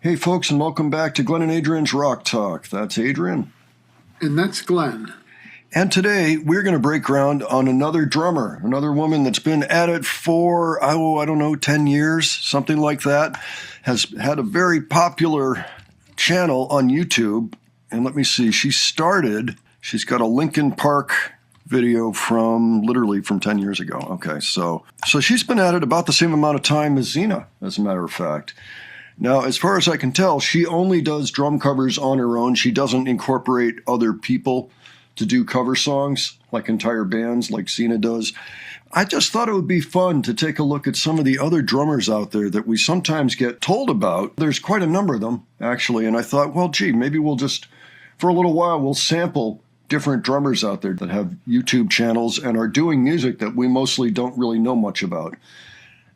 Hey folks, and welcome back to Glenn and Adrian's Rock Talk. That's Adrian. And that's Glenn. And today we're going to break ground on another drummer, another woman that's been at it for, 10 years, something like that, has had a very popular channel on YouTube. And let me see, she's got a Linkin Park video from 10 years ago. Okay, so she's been at it about the same amount of time as Xena, as a matter of fact. Now, as far as I can tell, she only does drum covers on her own. She doesn't incorporate other people to do cover songs, like entire bands like Xena does. I just thought it would be fun to take a look at some of the other drummers out there that we sometimes get told about. There's quite a number of them, actually, and I thought, well, gee, maybe we'll just, for a little while, we'll sample different drummers out there that have YouTube channels and are doing music that we mostly don't really know much about.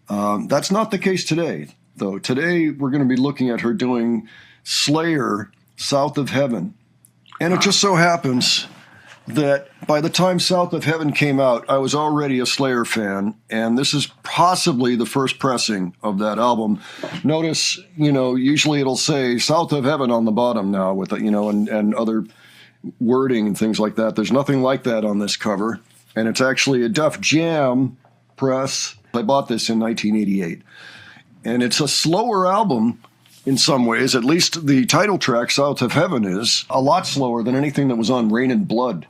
That's not the case today, though. Today, we're going to be looking at her doing Slayer, South of Heaven. And it just so happens that by the time South of Heaven came out, I was already a Slayer fan, and this is possibly the first pressing of that album. Notice, usually it'll say South of Heaven on the bottom now with, and other wording and things like that. There's nothing like that on this cover, and it's actually a Def Jam press. I bought this in 1988, and it's a slower album in some ways. At least the title track, South of Heaven, is a lot slower than anything that was on Rain and Blood,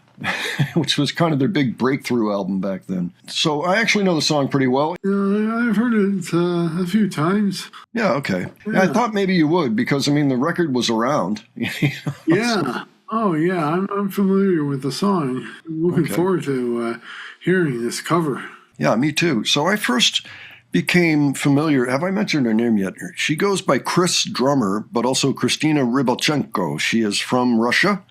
which was kind of their big breakthrough album back then. So I actually know the song pretty well. I've heard it a few times. Yeah, okay. Yeah. I thought maybe you would, because, the record was around. Yeah. Oh, yeah, I'm familiar with the song. I'm looking forward to hearing this cover. Yeah, me too. So I first became familiar. Have I mentioned her name yet? She goes by Kriss drummer, but also Kristina Rybalchenko. She is from Russia.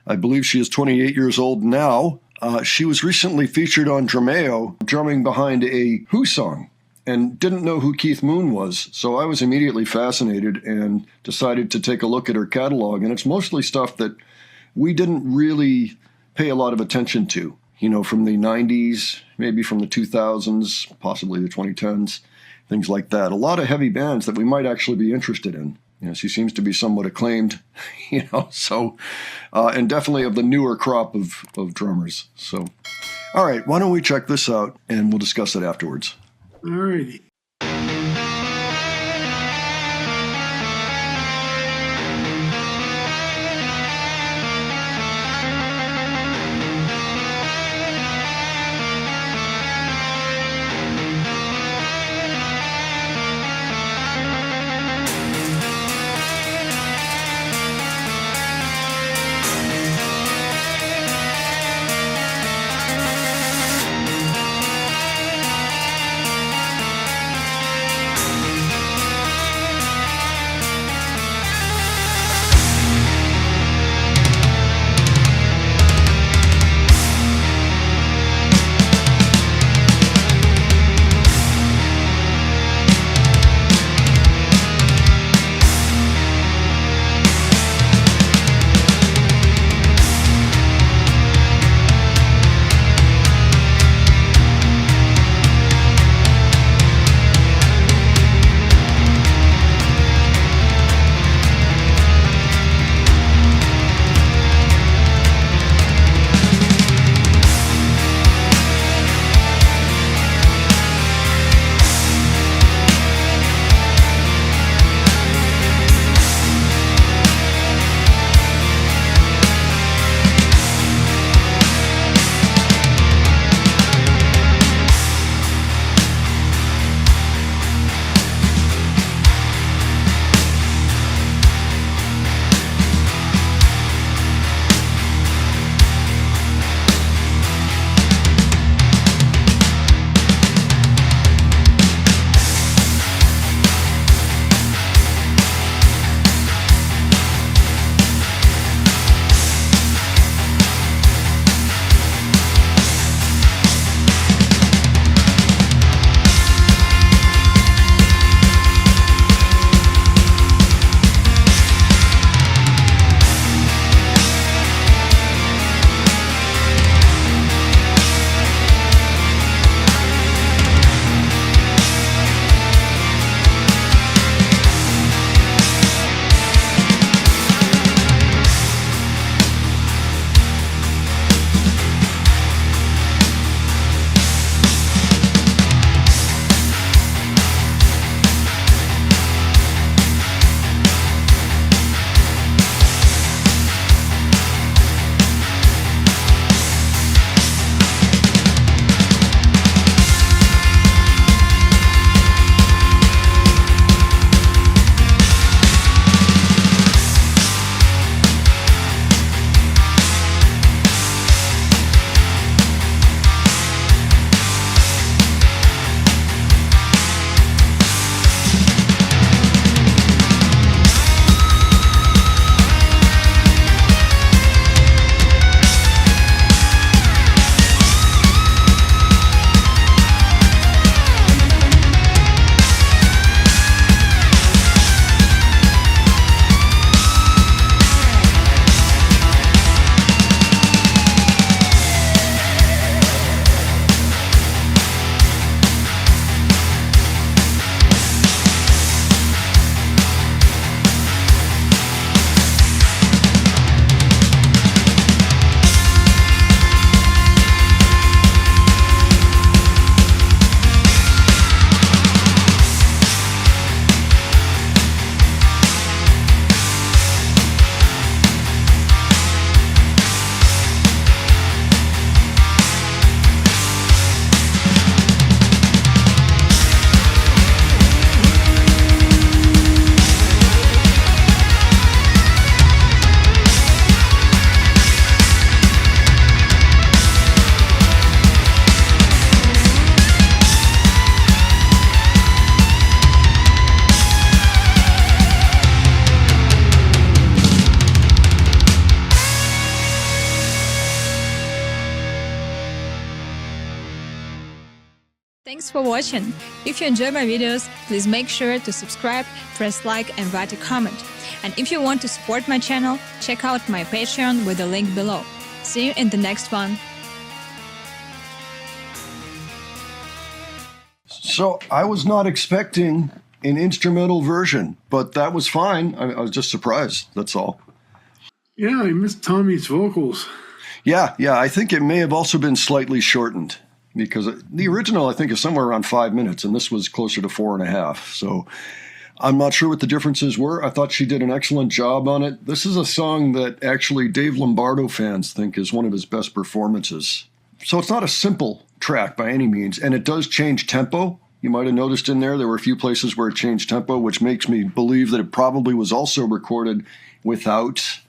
I believe she is 28 years old now. She was recently featured on Drumeo, drumming behind a Who song, and didn't know who Keith Moon was. So I was immediately fascinated and decided to take a look at her catalog. And it's mostly stuff that we didn't really pay a lot of attention to. From the 90s, maybe from the 2000s, possibly the 2010s, things like that. A lot of heavy bands that we might actually be interested in. She seems to be somewhat acclaimed, and definitely of the newer crop of drummers. So, all right, why don't we check this out, and we'll discuss it afterwards. All righty. Thanks for watching. If you enjoy my videos, please make sure to subscribe, press like and write a comment. And if you want to support my channel, check out my Patreon with the link below. See you in the next one. So I was not expecting an instrumental version, but that was fine. I was just surprised, that's all. Yeah, I missed Tommy's vocals. Yeah, I think it may have also been slightly shortened, because the original, I think, is somewhere around 5 minutes, and this was closer to 4.5. So I'm not sure what the differences were. I thought she did an excellent job on it. This is a song that actually Dave Lombardo fans think is one of his best performances. So it's not a simple track by any means, and it does change tempo. You might have noticed in there were a few places where it changed tempo, which makes me believe that it probably was also recorded without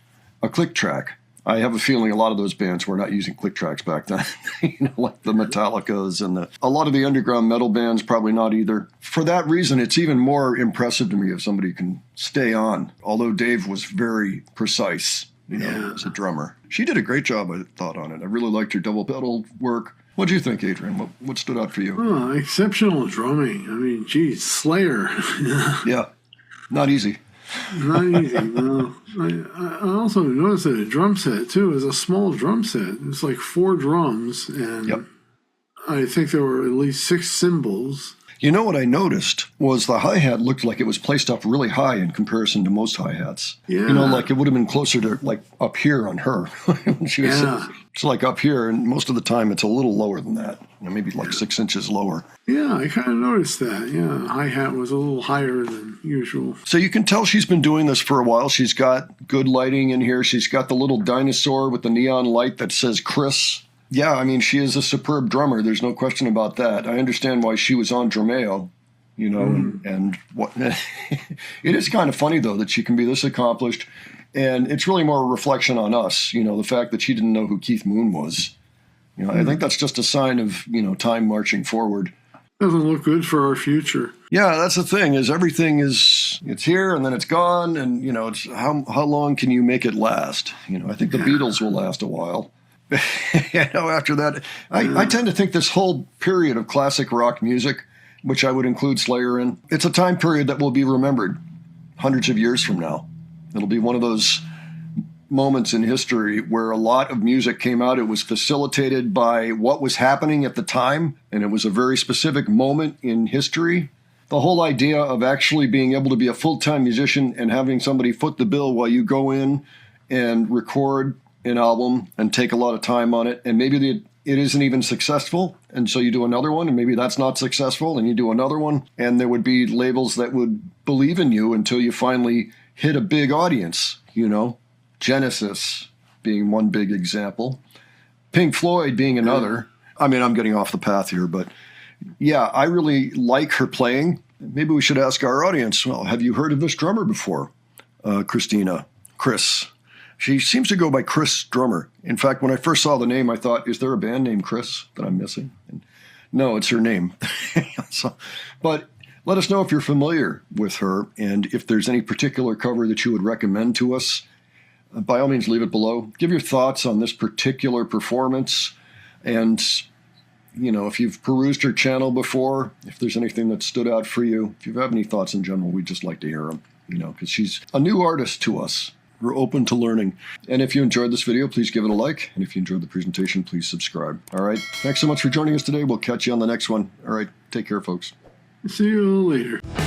a click track. I have a feeling a lot of those bands were not using click tracks back then, like the Metallicas and a lot of the underground metal bands, probably not either. For that reason, it's even more impressive to me if somebody can stay on, although Dave was very precise, as a drummer. She did a great job, I thought, on it. I really liked her double pedal work. What do you think, Adrian? What stood out for you? Oh, exceptional drumming. I mean, geez, Slayer. Yeah, not easy. Not easy, no. I also noticed that a drum set, too, is a small drum set. It's like 4 drums, and I think there were at least 6 cymbals. You know what I noticed was the hi-hat looked like it was placed up really high in comparison to most hi-hats. Yeah. Like it would have been closer to like up here on her. It's like up here, and most of the time it's a little lower than that. Maybe like 6 inches lower. Yeah, I kind of noticed that. Yeah, hi-hat was a little higher than usual. So you can tell she's been doing this for a while. She's got good lighting in here. She's got the little dinosaur with the neon light that says Kriss. Yeah, I mean, she is a superb drummer. There's no question about that. I understand why she was on Dromeo, and what. It is kind of funny, though, that she can be this accomplished. And it's really more a reflection on us, the fact that she didn't know who Keith Moon was. I think that's just a sign of, time marching forward. Doesn't look good for our future. Yeah, that's the thing, is everything it's here and then it's gone. And, it's how long can you make it last? I think the Beatles will last a while. After that, I tend to think this whole period of classic rock music, which I would include Slayer in, it's a time period that will be remembered hundreds of years from now. It'll be one of those moments in history where a lot of music came out. It was facilitated by what was happening at the time, and it was a very specific moment in history. The whole idea of actually being able to be a full-time musician and having somebody foot the bill while you go in and record an album and take a lot of time on it, and maybe it isn't even successful, and so you do another one, and maybe that's not successful, and you do another one, and there would be labels that would believe in you until you finally hit a big audience, Genesis being one big example, Pink Floyd being another. I mean, I'm getting off the path here, but yeah, I really like her playing. Maybe we should ask our audience, well, have you heard of this drummer before? Kriss. She seems to go by Kriss Drummer. In fact, when I first saw the name, I thought, is there a band named Kriss that I'm missing? And no, it's her name. But let us know if you're familiar with her, and if there's any particular cover that you would recommend to us. By all means, leave it below. Give your thoughts on this particular performance. And, if you've perused her channel before, if there's anything that stood out for you, if you have any thoughts in general, we'd just like to hear them, because she's a new artist to us. We're open to learning. And if you enjoyed this video, please give it a like. And if you enjoyed the presentation, please subscribe. All right. Thanks so much for joining us today. We'll catch you on the next one. All right. Take care, folks. See you later.